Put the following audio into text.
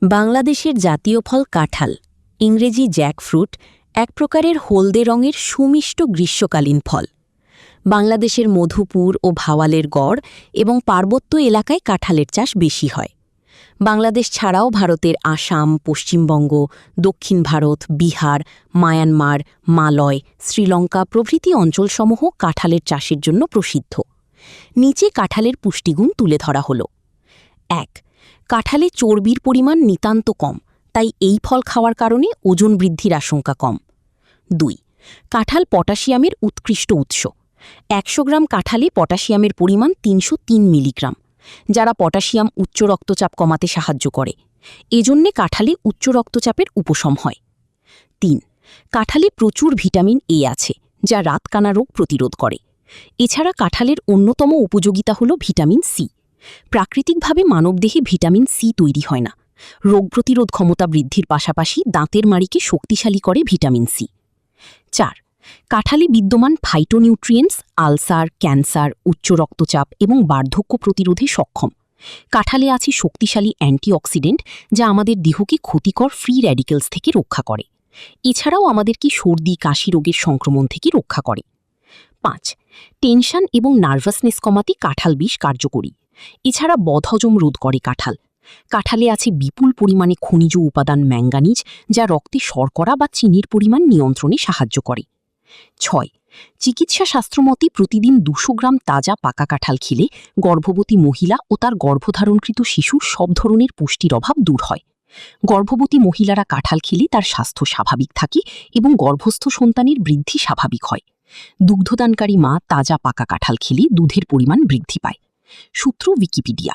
বাংলাদেশের জাতীয় ফল কাঁঠাল, ইংরেজি জ্যাকফ্রুট, এক প্রকারের হলদে রঙের সুমিষ্ট গ্রীষ্মকালীন ফল। বাংলাদেশের মধুপুর ও ভাওয়ালের গড় এবং পার্বত্য এলাকায় কাঁঠালের চাষ বেশি হয়। বাংলাদেশ ছাড়াও ভারতের আসাম, পশ্চিমবঙ্গ, দক্ষিণ ভারত, বিহার, মায়ানমার, মালয়, শ্রীলঙ্কা প্রভৃতি অঞ্চলসমূহ কাঁঠালের চাষের জন্য প্রসিদ্ধ। নিচে কাঁঠালের পুষ্টিগুণ তুলে ধরা হল। ১. কাঁঠালে চর্বির পরিমাণ নিতান্ত কম, তাই এই ফল খাওয়ার কারণে ওজন বৃদ্ধির আশঙ্কা কম। ২. কাঁঠাল পটাশিয়ামের উৎকৃষ্ট উৎস। ১০০ গ্রাম কাঁঠালে পটাশিয়ামের পরিমাণ ৩০৩ মিলিগ্রাম, যারা পটাশিয়াম উচ্চ রক্তচাপ কমাতে সাহায্য করে। এজন্যে কাঁঠালে উচ্চ রক্তচাপের উপশম হয়। ৩. কাঁঠালে প্রচুর ভিটামিন এ আছে, যা রাতকানা রোগ প্রতিরোধ করে। এছাড়া কাঁঠালের অন্যতম উপযোগিতা হল ভিটামিন সি। প্রাকৃতিকভাবে মানবদেহে ভিটামিন সি তৈরি হয় না। রোগ প্রতিরোধ ক্ষমতা বৃদ্ধির পাশাপাশি দাঁতের মাড়িকে শক্তিশালী করে ভিটামিন সি। ৪. কাঁঠালে বিদ্যমান ফাইটোনিউট্রিয়েন্টস আলসার, ক্যান্সার, উচ্চ রক্তচাপ এবং বার্ধক্য প্রতিরোধে সক্ষম। কাঁঠালে আছে শক্তিশালী অ্যান্টিঅক্সিডেন্ট, যা আমাদের দেহকে ক্ষতিকর ফ্রি র্যাডিক্যালস থেকে রক্ষা করে। এছাড়াও আমাদেরকে সর্দি, কাশি রোগের সংক্রমণ থেকে রক্ষা করে। ৫. টেনশন এবং নার্ভাসনেস কমাতে কাঁঠাল বেশ কার্যকরী। এছাড়া বদহজম রোধ করে কাঁঠাল। কাঁঠালে আছে বিপুল পরিমাণে খনিজ উপাদান ম্যাঙ্গানিজ, যা রক্তে শর্করা বা চিনির পরিমাণ নিয়ন্ত্রণে সাহায্য করে। ৬. চিকিৎসা শাস্ত্রমতে প্রতিদিন ২০০ গ্রাম তাজা পাকা কাঁঠাল খেলে গর্ভবতী মহিলা ও তার গর্ভধারণকৃত শিশুর সব ধরনের পুষ্টির অভাব দূর হয়। গর্ভবতী মহিলারা কাঁঠাল খেলে তার স্বাস্থ্য স্বাভাবিক থাকে এবং গর্ভস্থ সন্তানের বৃদ্ধি স্বাভাবিক হয়। দুগ্ধদানকারী মা তাজা পাকা কাঁঠাল খেলে দুধের পরিমাণ বৃদ্ধি পায়। সূত্র উইকিপিডিয়া।